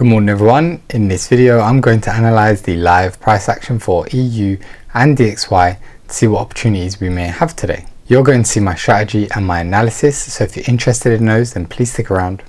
Good morning everyone. In this video I'm going to analyze the live price action for EU and DXY to see what opportunities we may have today. You're going to see my strategy and my analysis, so if you're interested in those then please stick around.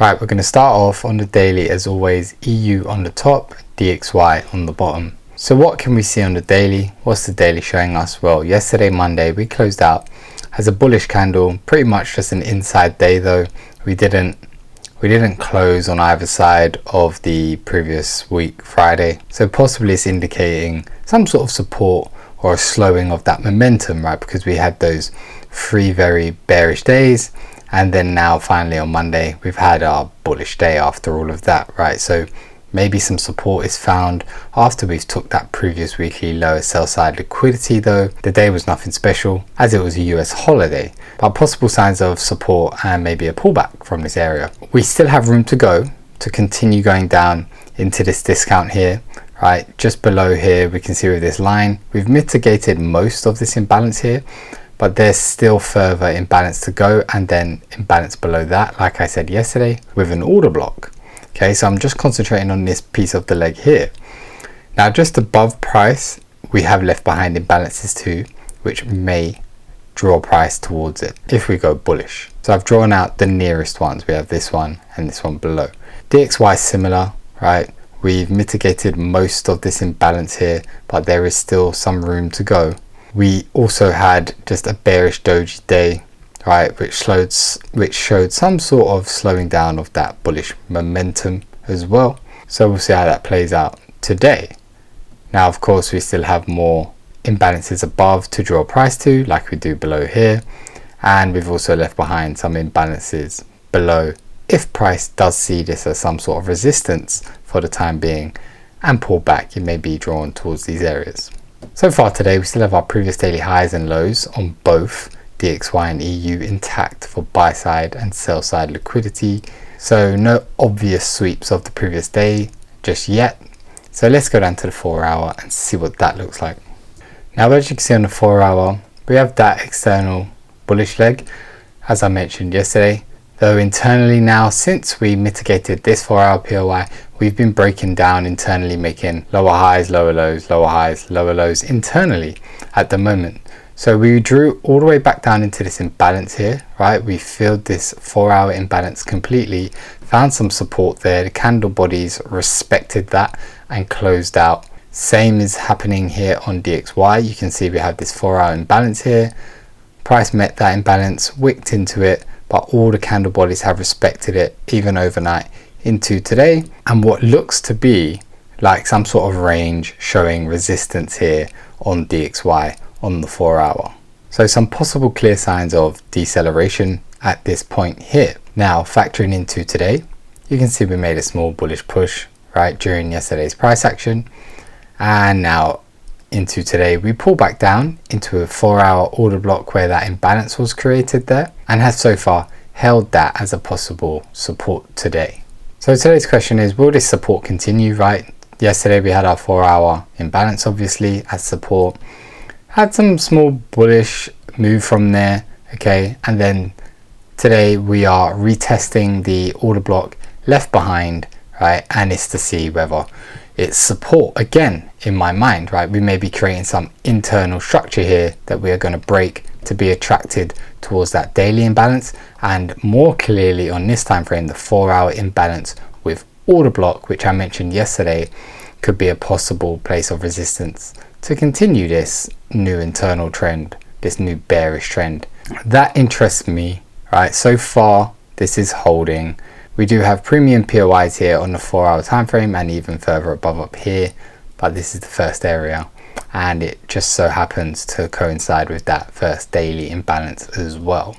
Right, we're going to start off on the daily as always, EU on the top, DXY on the bottom. So what can we see on the daily? What's the daily showing us? Well, yesterday Monday we closed out as a bullish candle, pretty much just an inside day though. We didn't close on either side of the previous week Friday, so possibly it's indicating some sort of support or a slowing of that momentum, right? Because we had those 3 very bearish days, and then now finally on Monday we've had our bullish day after all of that, right? So maybe some support is found after we've took that previous weekly lower sell side liquidity though. The day was nothing special as it was a US holiday, but possible signs of support and maybe a pullback from this area. We still have room to go to continue going down into this discount here, right? Just below here we can see with this line we've mitigated most of this imbalance here, but there's still further imbalance to go, and then imbalance below that, like I said yesterday, with an order block. Okay, so I'm just concentrating on this piece of the leg here. Now just above price we have left behind imbalances too, which may draw price towards it if we go bullish. So I've drawn out the nearest ones. We have this one and this one below. DXY similar, right? We've mitigated most of this imbalance here, but there is still some room to go. We also had just a bearish doji day, right, which showed some sort of slowing down of that bullish momentum as well. So we'll see how that plays out today. Now of course we still have more imbalances above to draw price to, like we do below here, and we've also left behind some imbalances below if price does see this as some sort of resistance for the time being and pull back. It may be drawn towards these areas. So far today we still have our previous daily highs and lows on both DXY and EU intact for buy side and sell side liquidity, so no obvious sweeps of the previous day just yet. So let's go down to the 4 hour and see what that looks like. Now as you can see on the 4 hour we have that external bullish leg as I mentioned yesterday, though internally now since we mitigated this 4 hour POI we've been breaking down internally, making lower highs, lower lows, lower highs, lower lows internally at the moment. So we drew all the way back down into this imbalance here, right? We filled this 4 hour imbalance completely, found some support there, the candle bodies respected that and closed out. Same is happening here on DXY. You can see we have this 4 hour imbalance here. Price met that imbalance, wicked into it, but all the candle bodies have respected it even overnight into today, and what looks to be like some sort of range showing resistance here on DXY on the 4 hour. So some possible clear signs of deceleration at this point here. Now factoring into today, you can see we made a small bullish push right during yesterday's price action, and now into today we pull back down into a 4 hour order block where that imbalance was created there, and has so far held that as a possible support today. So today's question is, will this support continue, right? Yesterday we had our 4 hour imbalance obviously as support, had some small bullish move from there, okay, and then today we are retesting the order block left behind, right? And it's to see whether it's support again in my mind, right? We may be creating some internal structure here that we are going to break to be attracted towards that daily imbalance, and more clearly on this time frame the 4 hour imbalance with order block, which I mentioned yesterday could be a possible place of resistance to continue this new internal trend, this new bearish trend. That interests me, right? So far this is holding. We do have premium POIs here on the 4 hour time frame and even further above up here, but this is the first area and it just so happens to coincide with that first daily imbalance as well,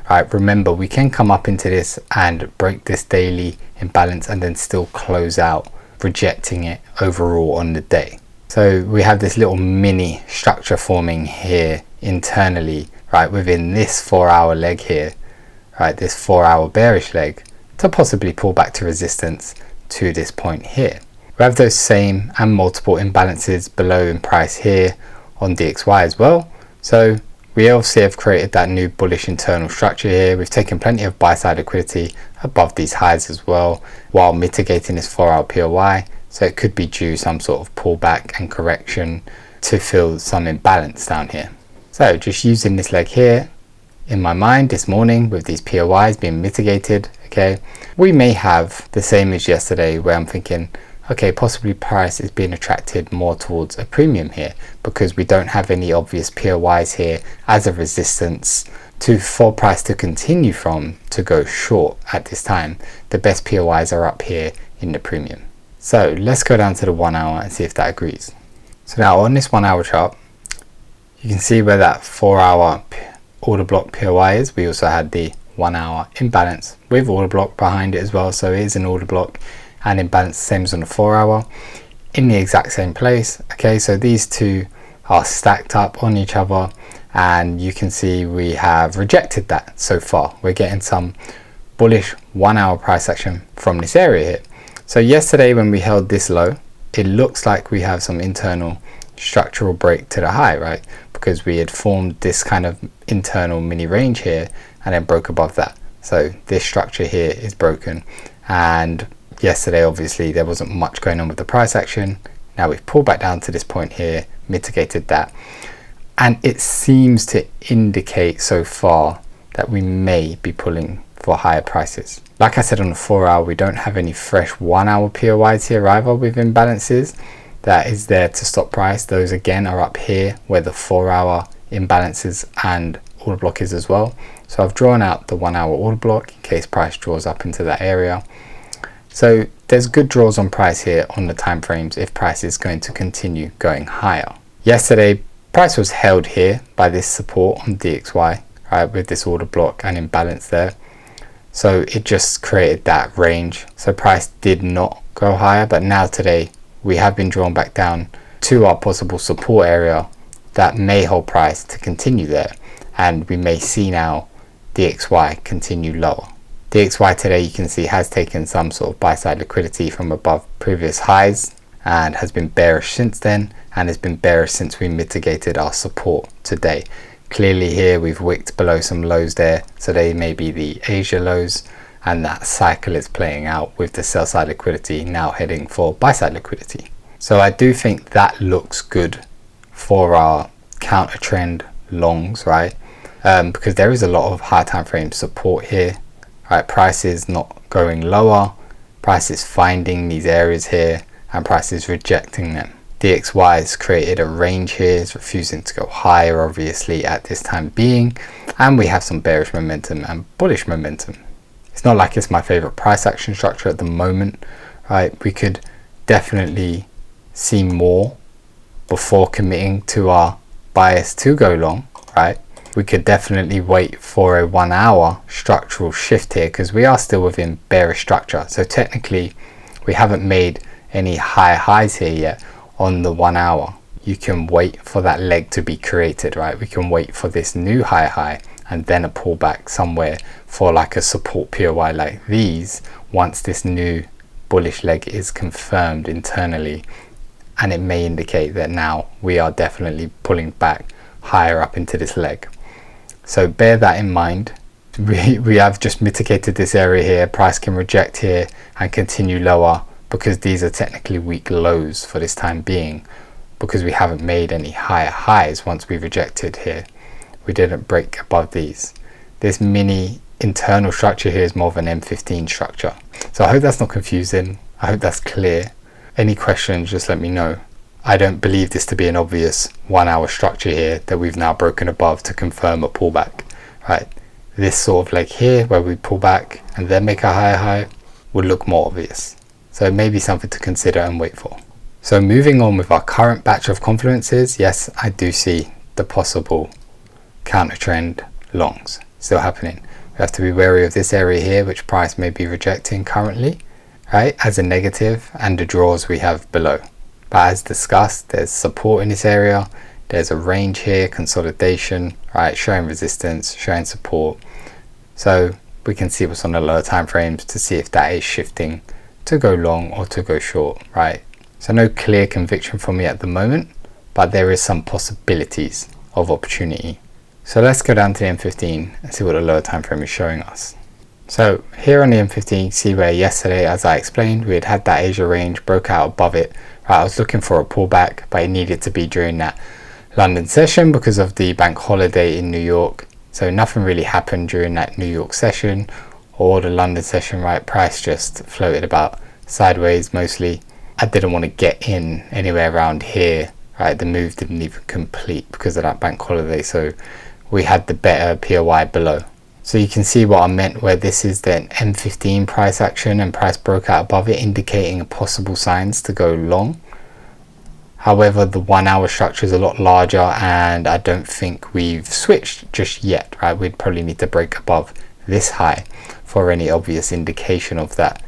right? Remember, we can come up into this and break this daily imbalance and then still close out, rejecting it overall on the day. So we have this little mini structure forming here internally, right, within this 4 hour leg here, right, this 4 hour bearish leg, to possibly pull back to resistance to this point here. We have those same and multiple imbalances below in price here on DXY as well. So We obviously have created that new bullish internal structure here. We've taken plenty of buy side liquidity above these highs as well, while mitigating this 4-hour POI. So it could be due some sort of pullback and correction to fill some imbalance down here. So just using this leg here in my mind this morning with these POIs being mitigated, okay, we may have the same as yesterday where I'm thinking, okay, possibly price is being attracted more towards a premium here because we don't have any obvious POIs here as a resistance for price to continue from to go short at this time. The best POIs are up here in the premium. So let's go down to the 1 hour and see if that agrees. So now on this 1 hour chart, you can see where that 4 hour order block POI is. We also had the 1 hour imbalance with order block behind it as well. So it is an order block and imbalance, same as on the 4 hour, in the exact same place. Okay, so these two are stacked up on each other, and you can see we have rejected that so far. We're getting some bullish 1 hour price action from this area here. So yesterday when we held this low, it looks like we have some internal structural break to the high, right? Because we had formed this kind of internal mini range here and then broke above that. So this structure here is broken, and yesterday obviously there wasn't much going on with the price action. Now we've pulled back down to this point here, mitigated that, and it seems to indicate so far that we may be pulling for higher prices. Like I said, on the 4 hour we don't have any fresh 1 hour POIs here either with imbalances that is there to stop price. Those again are up here where the 4 hour imbalances and order block is as well. So I've drawn out the 1 hour order block in case price draws up into that area. So there's good draws on price here on the time frames if price is going to continue going higher. Yesterday price was held here by this support on DXY, right, with this order block and imbalance there. So it just created that range. So price did not go higher, but now today we have been drawn back down to our possible support area that may hold price to continue there, and we may see now DXY continue lower. DXY today, you can see, has taken some sort of buy side liquidity from above previous highs and has been bearish since then, and has been bearish since we mitigated our support today. Clearly here we've wicked below some lows there, so they may be the Asia lows, and that cycle is playing out with the sell side liquidity now heading for buy side liquidity. So I do think that looks good for our counter trend longs, right? Because there is a lot of high time frame support here. Right, price is not going lower, price is finding these areas here, and price is rejecting them. DXY has created a range here, it's refusing to go higher obviously at this time being, and we have some bearish momentum and bullish momentum. It's not like it's my favorite price action structure at the moment, right? We could definitely see more before committing to our bias to go long, right? We could definitely wait for a 1 hour structural shift here because we are still within bearish structure. So technically we haven't made any high highs here yet on the 1 hour. You can wait for that leg to be created, right? We can wait for this new high and then a pullback somewhere for like a support POI like these once this new bullish leg is confirmed internally, and it may indicate that now we are definitely pulling back higher up into this leg. So bear that in mind. We have just mitigated this area here. Price can reject here and continue lower because these are technically weak lows for this time being, because we haven't made any higher highs once we rejected here. We didn't break above these. This mini internal structure here is more of an M15 structure. So I hope that's not confusing. I hope that's clear. Any questions, just let me know. I don't believe this to be an obvious 1 hour structure here that we've now broken above to confirm a pullback, right? This sort of leg here where we pull back and then make a higher high would look more obvious. So it may be something to consider and wait for. So moving on with our current batch of confluences, yes, I do see the possible counter trend longs still happening. We have to be wary of this area here, which price may be rejecting currently, right, as a negative, and the draws we have below. But as discussed, there's support in this area, there's a range here, consolidation, right, showing resistance, showing support. So we can see what's on the lower time frames to see if that is shifting to go long or to go short, right? So no clear conviction for me at the moment, but there is some possibilities of opportunity So let's go down to the M15 and see what the lower time frame is showing us. So here on the M15, you see where yesterday, as I explained, we had that Asia range, broke out above it. Right, I was looking for a pullback, but it needed to be during that London session because of the bank holiday in New York. So nothing really happened during that New York session or the London session, right? Price just floated about sideways mostly. I didn't want to get in anywhere around here, right? The move didn't even complete because of that bank holiday. So we had the better POI below. So you can see what I meant where this is the M15 price action and price broke out above it, indicating possible signs to go long. However, the 1 hour structure is a lot larger and I don't think we've switched just yet, right? We'd probably need to break above this high for any obvious indication of that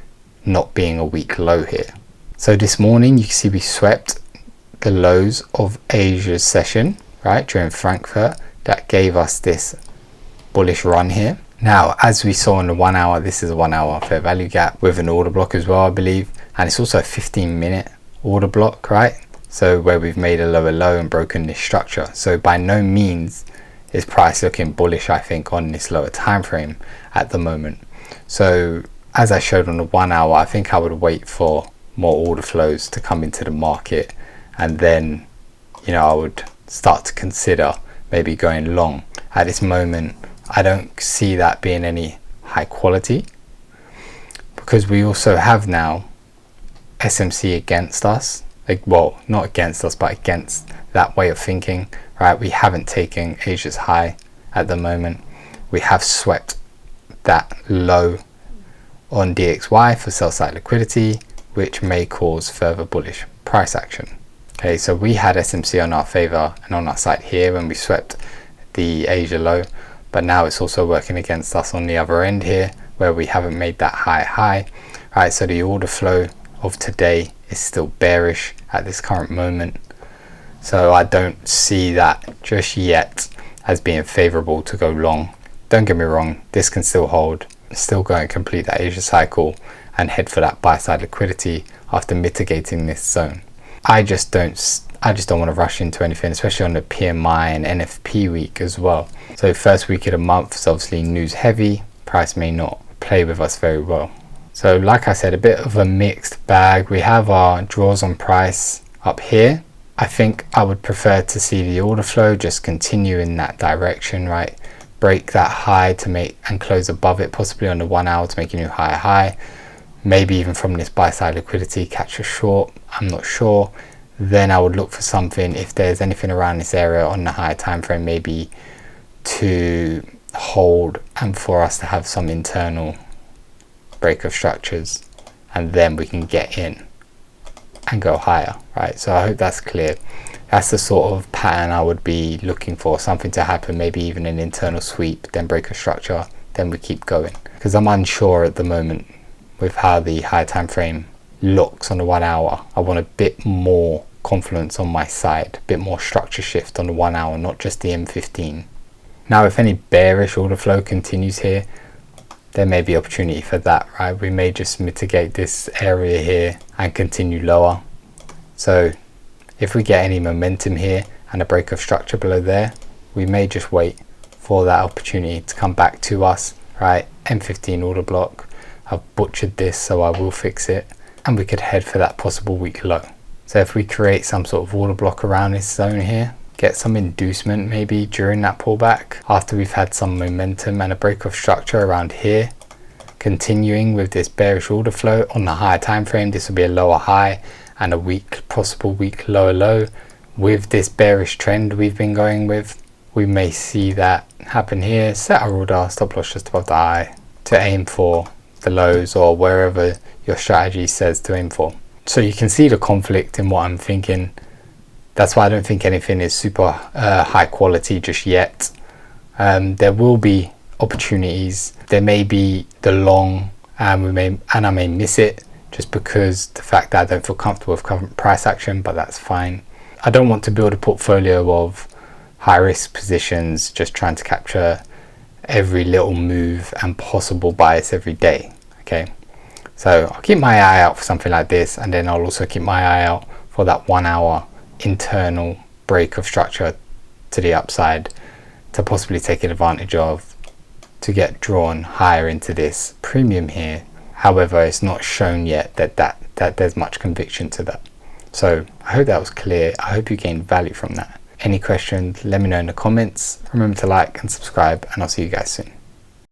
not being a weak low here. So this morning you can see we swept the lows of Asia's session, right, during Frankfurt. That gave us this bullish run here. Now, as we saw in the 1 hour, this is a 1 hour fair value gap with an order block as well, I believe, and it's also a 15-minute order block, right? So where we've made a lower low and broken this structure. So by no means is price looking bullish, I think, on this lower time frame at the moment. So as I showed on the 1 hour, I think I would wait for more order flows to come into the market, and then, you know, I would start to consider maybe going long. At this moment, I don't see that being any high quality because we also have now SMC against us. Like, well, not against us, but against that way of thinking, right? We haven't taken Asia's high at the moment. We have swept that low on DXY for sell side liquidity, which may cause further bullish price action. Okay, so we had SMC on our favor and on our side here when we swept the Asia low, but now it's also working against us on the other end here where we haven't made that high. Right, so the order flow of today is still bearish at this current moment, so I don't see that just yet as being favorable to go long. Don't get me wrong, this can still hold, still go and complete that Asia cycle and head for that buy side liquidity after mitigating this zone. I just don't want to rush into anything, especially on the PMI and NFP week as well. So first week of the month is obviously news heavy, price may not play with us very well. So like I said, a bit of a mixed bag. We have our draws on price up here. I think I would prefer to see the order flow just continue in that direction, right? Break that high to make and close above it, possibly on the 1 hour to make a new high. Maybe even from this buy side liquidity catch a short, I'm not sure. Then I would look for something, if there's anything around this area on the higher time frame, maybe to hold and for us to have some internal break of structures, and then we can get in and go higher, right? So I hope that's clear. That's the sort of pattern I would be looking for, something to happen, maybe even an internal sweep, then break a structure, then we keep going, because I'm unsure at the moment with how the high time frame looks on the 1 hour. I want a bit more confluence on my side, a bit more structure shift on the 1 hour, not just the M15. Now, if any bearish order flow continues here, there may be opportunity for that, right? We may just mitigate this area here and continue lower. So if we get any momentum here and a break of structure below there, we may just wait for that opportunity to come back to us, right? M15 order block. I've butchered this, so I will fix it, and we could head for that possible weak low. So if we create some sort of order block around this zone here, get some inducement maybe during that pullback after we've had some momentum and a break of structure around here, continuing with this bearish order flow on the higher time frame, this will be a lower high and a weak, possible weak lower low. With this bearish trend we've been going with, we may see that happen here. Set our order, stop loss just above the high to aim for the lows or wherever your strategy says to aim for. So you can see the conflict in what I'm thinking. That's why I don't think anything is super high quality just yet. There will be opportunities. There may be the long, and I may miss it just because the fact that I don't feel comfortable with current price action, but that's fine. I don't want to build a portfolio of high risk positions just trying to capture every little move and possible bias every day. Okay, so I'll keep my eye out for something like this, and then I'll also keep my eye out for that 1 hour internal break of structure to the upside to possibly take advantage of to get drawn higher into this premium here. However, it's not shown yet that there's much conviction to that. So I hope that was clear. I hope you gained value from that. Any questions, let me know in the comments. Remember to like and subscribe, and I'll see you guys soon.